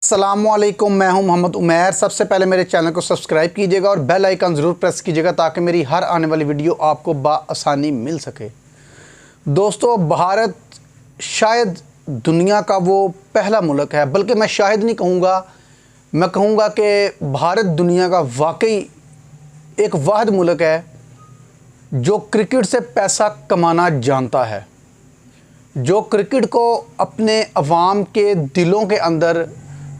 अस्सलामुअलैकुम, मैं हूं मोहम्मद उमैर। सबसे पहले मेरे चैनल को सब्सक्राइब कीजिएगा और बेल आइकन ज़रूर प्रेस कीजिएगा ताकि मेरी हर आने वाली वीडियो आपको बआसानी मिल सके। दोस्तों, भारत शायद दुनिया का वो पहला मुल्क है, बल्कि मैं शायद नहीं कहूँगा, मैं कहूँगा कि भारत दुनिया का वाकई एक वाहिद मुल्क है जो क्रिकेट से पैसा कमाना जानता है, जो क्रिकेट को अपने अवाम के दिलों के अंदर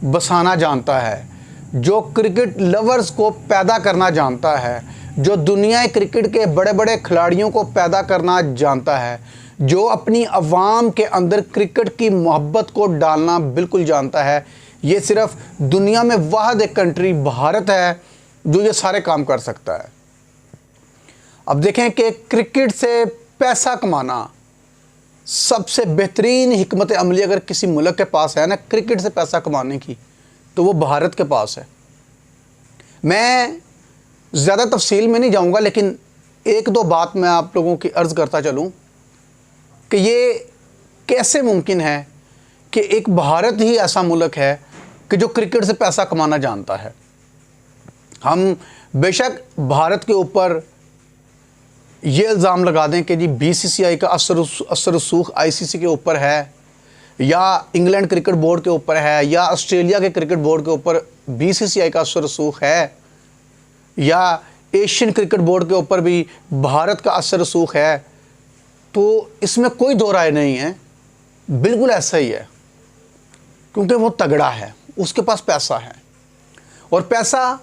बसाना जानता है, जो क्रिकेट लवर्स को पैदा करना जानता है, जो दुनिया क्रिकेट के बड़े बड़े खिलाड़ियों को पैदा करना जानता है, जो अपनी अवाम के अंदर क्रिकेट की मोहब्बत को डालना बिल्कुल जानता है। ये सिर्फ दुनिया में वाहिद एक कंट्री भारत है जो ये सारे काम कर सकता है। अब देखें कि क्रिकेट से पैसा कमाना सबसे बेहतरीन हिकमत अमली अगर किसी मुल्क के पास है ना, क्रिकेट से पैसा कमाने की, तो वो भारत के पास है। मैं ज़्यादा तफसील में नहीं जाऊंगा, लेकिन एक दो बात मैं आप लोगों की अर्ज़ करता चलूं कि ये कैसे मुमकिन है कि एक भारत ही ऐसा मुल्क है कि जो क्रिकेट से पैसा कमाना जानता है। हम बेशक भारत के ऊपर ये इल्ज़ाम लगा दें कि जी बीसीसीआई का असर रसूख आईसीसी के ऊपर है, या इंग्लैंड क्रिकेट बोर्ड के ऊपर है, या ऑस्ट्रेलिया के क्रिकेट बोर्ड के ऊपर बीसीसीआई का असर रसूख है, या एशियन क्रिकेट बोर्ड के ऊपर भी भारत का असर रसूख है, तो इसमें कोई दो राय नहीं है, बिल्कुल ऐसा ही है। क्योंकि वो तगड़ा है, उसके पास पैसा है, और पैसा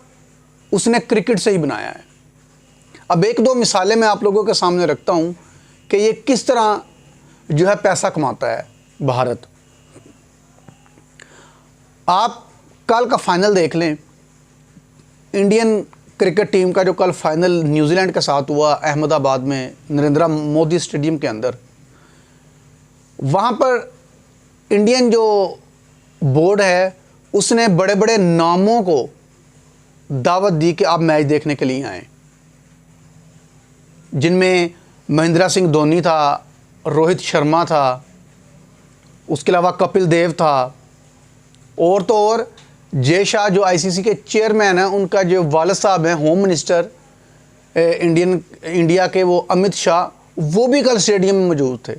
उसने क्रिकेट से ही बनाया है। अब एक दो मिसालें मैं आप लोगों के सामने रखता हूं कि ये किस तरह जो है पैसा कमाता है भारत। आप कल का फाइनल देख लें, इंडियन क्रिकेट टीम का जो कल फाइनल न्यूजीलैंड के साथ हुआ अहमदाबाद में नरेंद्र मोदी स्टेडियम के अंदर, वहाँ पर इंडियन जो बोर्ड है उसने बड़े बड़े नामों को दावत दी कि आप मैच देखने के लिए आएँ, जिनमें महेंद्र सिंह धोनी था, रोहित शर्मा था, उसके अलावा कपिल देव था, और तो और जय शाह जो आईसीसी के चेयरमैन हैं, उनका जो वालिद साहब हैं होम मिनिस्टर इंडिया के, वो अमित शाह, वो भी कल स्टेडियम में मौजूद थे।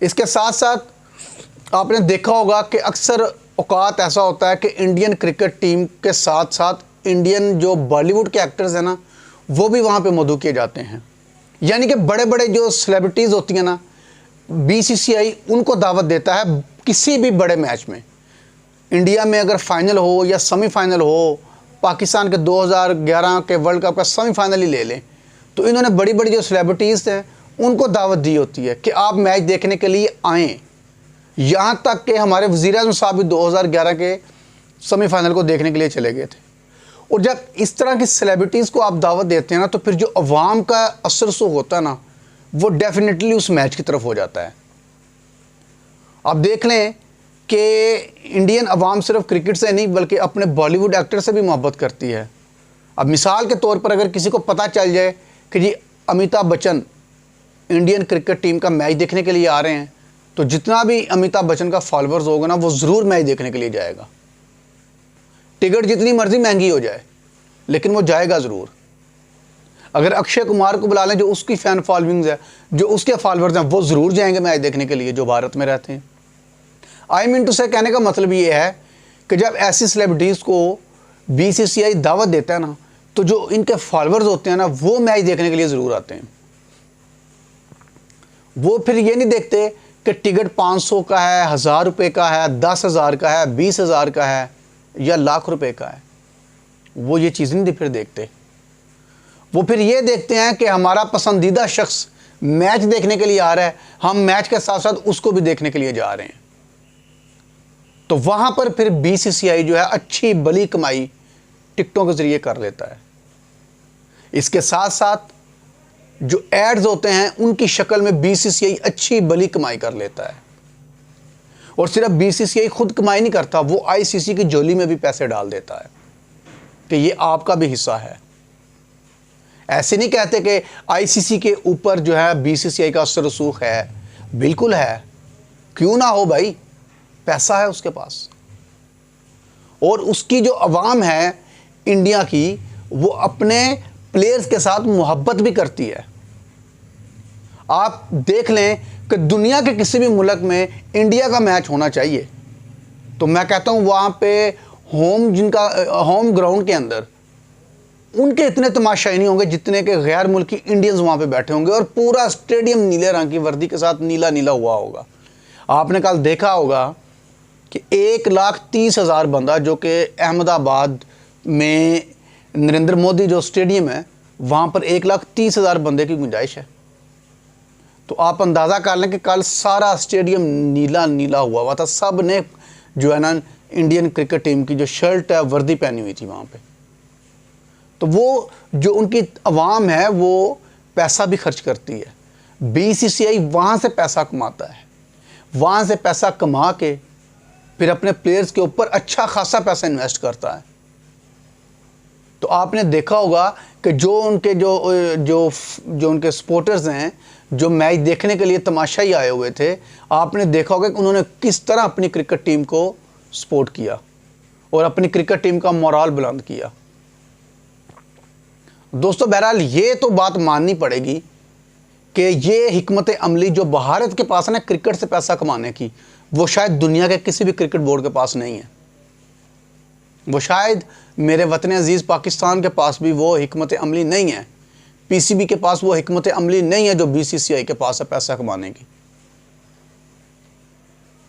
इसके साथ साथ आपने देखा होगा कि अक्सर औकात ऐसा होता है कि इंडियन क्रिकेट टीम के साथ साथ इंडियन जो बॉलीवुड के एक्टर्स हैं ना, वो भी वहाँ पे मौजूद किए जाते हैं। यानी कि बड़े बड़े जो सेलिब्रिटीज़ होती हैं ना, बीसीसीआई उनको दावत देता है किसी भी बड़े मैच में। इंडिया में अगर फाइनल हो या सेमीफाइनल हो, पाकिस्तान के 2011 के वर्ल्ड कप का सेमीफाइनल ही ले लें, तो इन्होंने बड़ी बड़ी जो सेलिब्रिटीज़ हैं उनको दावत दी होती है कि आप मैच देखने के लिए आएँ। यहाँ तक कि हमारे वज़ीर-ए-आज़म साहब भी 2011 के सेमीफाइनल को देखने के लिए चले गए थे। और जब इस तरह की सेलिब्रिटीज़ को आप दावत देते हैं ना, तो फिर जो अवाम का असर रसूख होता है ना, वो डेफिनेटली उस मैच की तरफ हो जाता है। आप देख लें कि इंडियन अवाम सिर्फ क्रिकेट से नहीं बल्कि अपने बॉलीवुड एक्टर से भी मोहब्बत करती है। अब मिसाल के तौर पर अगर किसी को पता चल जाए कि जी Amitabh Bachchan Indian cricket team का मैच देखने के लिए आ रहे हैं, तो जितना भी अमिताभ बच्चन का फॉलोअर्स होगा ना, वो ज़रूर मैच देखने के लिए जाएगा। टिकट जितनी मर्जी महंगी हो जाए, लेकिन वो जाएगा ज़रूर। अगर अक्षय कुमार को बुला लें, जो उसकी फ़ैन फॉलोइंग्स है, जो उसके फॉलोअर्स हैं, वो ज़रूर जाएंगे मैच देखने के लिए, जो भारत में रहते हैं। आई मीन टू से कहने का मतलब ये है कि जब ऐसी सेलिब्रिटीज़ को बीसीसीआई दावत देता है ना, तो जो इनके फॉलोअर्स होते हैं ना, वो मैच देखने के लिए ज़रूर आते हैं। वो फिर ये नहीं देखते कि टिकट 500 का है, 1000 रुपये का है, 10,000 का है, 20,000 का है या लाख रुपए का है। वो ये चीज़ नहीं फिर देखते। वो फिर ये देखते हैं कि हमारा पसंदीदा शख्स मैच देखने के लिए आ रहा है, हम मैच के साथ साथ उसको भी देखने के लिए जा रहे हैं। तो वहाँ पर फिर बीसीसीआई जो है अच्छी भली कमाई टिकटों के ज़रिए कर लेता है। इसके साथ साथ जो एड्स होते हैं उनकी शक्ल में बीसीसीआई अच्छी भली कमाई कर लेता है। और सिर्फ बीसीसीआई खुद कमाई नहीं करता, वो आईसीसी की झोली में भी पैसे डाल देता है कि ये आपका भी हिस्सा है। ऐसे नहीं कहते कि आईसीसी के ऊपर जो है बीसीसीआई का असर रसूख है, बिल्कुल है, क्यों ना हो भाई, पैसा है उसके पास। और उसकी जो अवाम है इंडिया की, वो अपने प्लेयर्स के साथ मोहब्बत भी करती है। आप देख लें कि दुनिया के किसी भी मुल्क में इंडिया का मैच होना चाहिए, तो मैं कहता हूँ वहाँ पे होम ग्राउंड के अंदर उनके इतने तमाशाई नहीं होंगे जितने के गैर मुल्की इंडियंस वहाँ पे बैठे होंगे, और पूरा स्टेडियम नीले रंग की वर्दी के साथ नीला नीला हुआ होगा। आपने कल देखा होगा कि 1,30,000 बंदा, जो कि अहमदाबाद में नरेंद्र मोदी जो स्टेडियम है वहाँ पर 1,30,000 बंदे की गुंजाइश है। तो आप अंदाज़ा कर लें कि कल सारा स्टेडियम नीला नीला हुआ था। सब ने जो है ना इंडियन क्रिकेट टीम की जो शर्ट है वर्दी पहनी हुई थी वहाँ पे। तो वो जो उनकी अवाम है वो पैसा भी खर्च करती है। बीसीसीआई वहाँ से पैसा कमाता है, वहाँ से पैसा कमा के फिर अपने प्लेयर्स के ऊपर अच्छा खासा पैसा इन्वेस्ट करता है। तो आपने देखा होगा कि जो उनके उनके सपोर्टर्स हैं जो मैच देखने के लिए तमाशा ही आए हुए थे, आपने देखा होगा कि उन्होंने किस तरह अपनी क्रिकेट टीम को सपोर्ट किया और अपनी क्रिकेट टीम का मोराल बुलंद किया। दोस्तों बहरहाल ये तो बात माननी पड़ेगी कि ये हिकमत अमली जो भारत के पास है ना क्रिकेट से पैसा कमाने की, वो शायद दुनिया के किसी भी क्रिकेट बोर्ड के पास नहीं है। वो शायद मेरे वतन अजीज़ पाकिस्तान के पास भी वो हिकमत अमली नहीं है, पीसीबी के पास वो हिकमत अमली नहीं है जो बीसीसीआई के पास है पैसा कमाने की।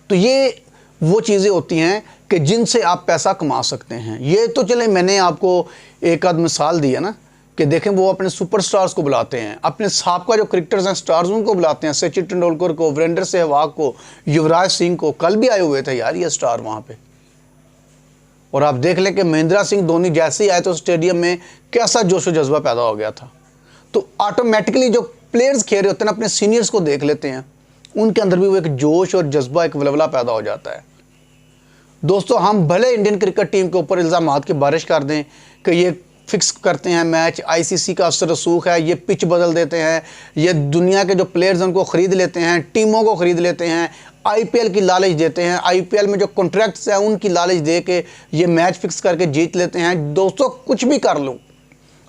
तो ये वो चीज़ें होती हैं कि जिनसे आप पैसा कमा सकते हैं। ये तो चले मैंने आपको एक आध मिसाल दी है ना कि देखें वो अपने सुपरस्टार्स को बुलाते हैं, अपने साबका जो क्रिकेटर्स हैं स्टार्स उनको बुलाते हैं, सचिन तेंदुलकर को, वीरेंद्र सहवाग को, युवराज सिंह को। कल भी आए हुए थे यार ये स्टार वहाँ पे। और आप देख लें कि महेंद्र सिंह धोनी जैसे ही आए तो स्टेडियम में कैसा जोश व जज्बा पैदा हो गया था। तो ऑटोमेटिकली जो प्लेयर्स खेल रहे होते हैं अपने सीनियर्स को देख लेते हैं, उनके अंदर भी वो एक जोश और जज्बा, एक वलवला पैदा हो जाता है। दोस्तों हम भले इंडियन क्रिकेट टीम के ऊपर इल्ज़ामात की बारिश कर दें कि ये फिक्स करते हैं मैच, आईसीसी का असर रसूख है, ये पिच बदल देते हैं, ये दुनिया के जो प्लेयर्स उनको ख़रीद लेते हैं, टीमों को ख़रीद लेते हैं, आईपीएल की लालच देते हैं, आईपीएल में जो कॉन्ट्रैक्ट्स हैं उनकी लालच दे के ये मैच फिक्स करके जीत लेते हैं। दोस्तों कुछ भी कर लो,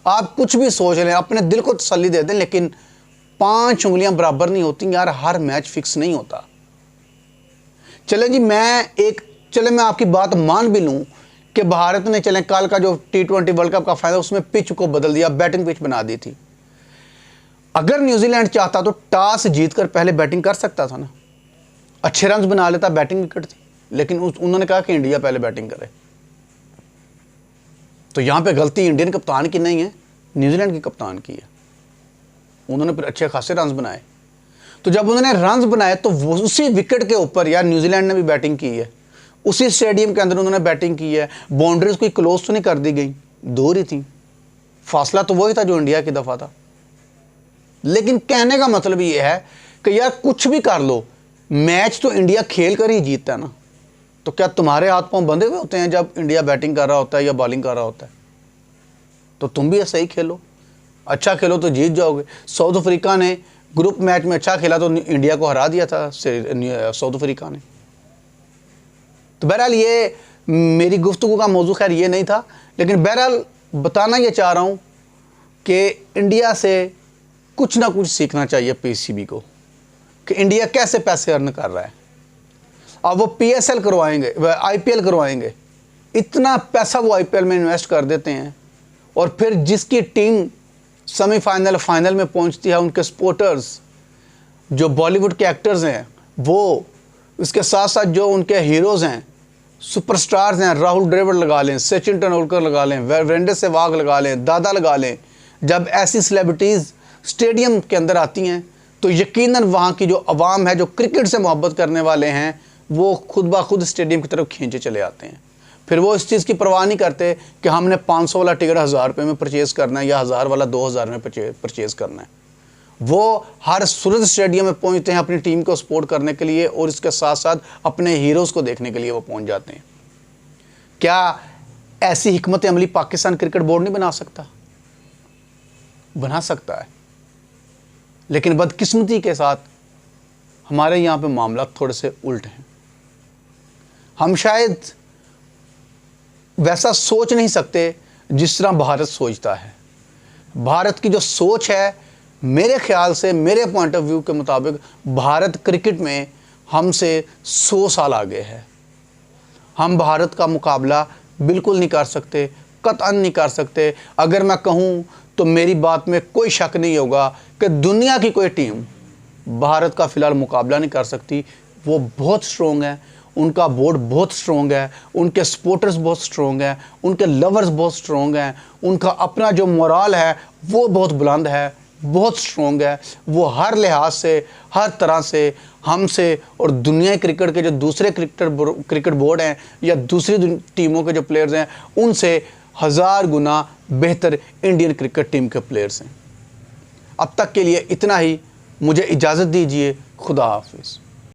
आप कुछ भी सोच लें, अपने दिल को तसल्ली दे दें, लेकिन 5 उंगलियां बराबर नहीं होती यार, हर मैच फिक्स नहीं होता। चले जी मैं आपकी बात मान भी लूँ कि भारत ने चलें कल का जो T20 वर्ल्ड कप का फाइनल उसमें पिच को बदल दिया, बैटिंग पिच बना दी थी। अगर न्यूजीलैंड चाहता तो टॉस जीतकर पहले बैटिंग कर सकता था ना, अच्छे रन बना लेता, बैटिंग विकेट थी, लेकिन उन्होंने कहा कि इंडिया पहले बैटिंग करे। तो यहाँ पे गलती इंडियन कप्तान की नहीं है, न्यूजीलैंड की कप्तान की है। उन्होंने फिर अच्छे खासे रन बनाए। तो जब उन्होंने रन बनाए तो वो उसी विकेट के ऊपर यार न्यूजीलैंड ने भी बैटिंग की है, उसी स्टेडियम के अंदर उन्होंने बैटिंग की है। बाउंड्रीज कोई क्लोज तो नहीं कर दी गई, दूर ही थी, फासला तो वही था जो इंडिया की दफ़ा था। लेकिन कहने का मतलब ये है कि यार कुछ भी कर लो, मैच तो इंडिया खेल कर ही जीतता है ना। तो क्या तुम्हारे हाथ पांव बंधे हुए होते हैं जब इंडिया बैटिंग कर रहा होता है या बॉलिंग कर रहा होता है? तो तुम भी ऐसा ही खेलो, अच्छा खेलो तो जीत जाओगे। साउथ अफ्रीका ने ग्रुप मैच में अच्छा खेला तो इंडिया को हरा दिया था साउथ अफ्रीका ने। तो बहरहाल ये मेरी गुफ्तगू का मौजू खैर ये नहीं था, लेकिन बहरहाल बताना ये चाह रहा हूँ कि इंडिया से कुछ ना कुछ सीखना चाहिए पीसीबी को कि इंडिया कैसे पैसे अर्न कर रहा है। अब वो पीएसएल करवाएंगे, आईपीएल करवाएंगे, इतना पैसा वो आईपीएल में इन्वेस्ट कर देते हैं, और फिर जिसकी टीम सेमीफाइनल फाइनल में पहुंचती है, उनके सपोर्टर्स जो बॉलीवुड के एक्टर्स हैं वो, इसके साथ साथ जो उनके हीरोज़ हैं, सुपरस्टार्स हैं, राहुल द्रविड़ लगा लें, सचिन तेंदुलकर लगा लें, वीरेंद्र सहवाग लगा लें, दादा लगा लें, जब ऐसी सेलिब्रिटीज़ स्टेडियम के अंदर आती हैं तो यकीनन वहाँ की जो अवाम है, जो क्रिकेट से मोहब्बत करने वाले हैं, वो खुद ब खुद स्टेडियम की तरफ खींचे चले आते हैं। फिर वो इस चीज़ की परवाह नहीं करते कि हमने 500 वाला टिकट 1000 रुपये में परचेज़ करना है या 1000 वाला 2000 में परचेज़ करना है। वो हर सूरत स्टेडियम में पहुंचते हैं अपनी टीम को सपोर्ट करने के लिए, और इसके साथ साथ अपने हीरोज़ को देखने के लिए वो पहुंच जाते हैं। क्या ऐसी हिकमत अमली पाकिस्तान क्रिकेट बोर्ड नहीं बना सकता? बना सकता है, लेकिन बदकिस्मती के साथ हमारे यहाँ पे मामला थोड़े से उल्ट हैं। हम शायद वैसा सोच नहीं सकते जिस तरह भारत सोचता है। भारत की जो सोच है, मेरे ख्याल से, मेरे पॉइंट ऑफ व्यू के मुताबिक, भारत क्रिकेट में हमसे 100 साल आगे है। हम भारत का मुकाबला बिल्कुल नहीं कर सकते, कतई नहीं कर सकते। अगर मैं कहूँ तो मेरी बात में कोई शक नहीं होगा कि दुनिया की कोई टीम भारत का फ़िलहाल मुकाबला नहीं कर सकती। वो बहुत स्ट्रॉन्ग है, उनका बोर्ड बहुत स्ट्रॉन्ग है, उनके सपोर्टर्स बहुत स्ट्रॉन्ग हैं, उनके लवर्स बहुत स्ट्रॉन्ग हैं, उनका अपना जो मोरल है वो बहुत बुलंद है, बहुत स्ट्रॉन्ग है। वो हर लिहाज से, हर तरह से हमसे और दुनिया क्रिकेट के जो दूसरे क्रिकेट बोर्ड हैं या दूसरी टीमों के जो प्लेयर्स हैं, उनसे 1000 गुना बेहतर इंडियन क्रिकेट टीम के प्लेयर्स हैं। अब तक के लिए इतना ही। मुझे इजाज़त दीजिए। खुदा हाफिज़।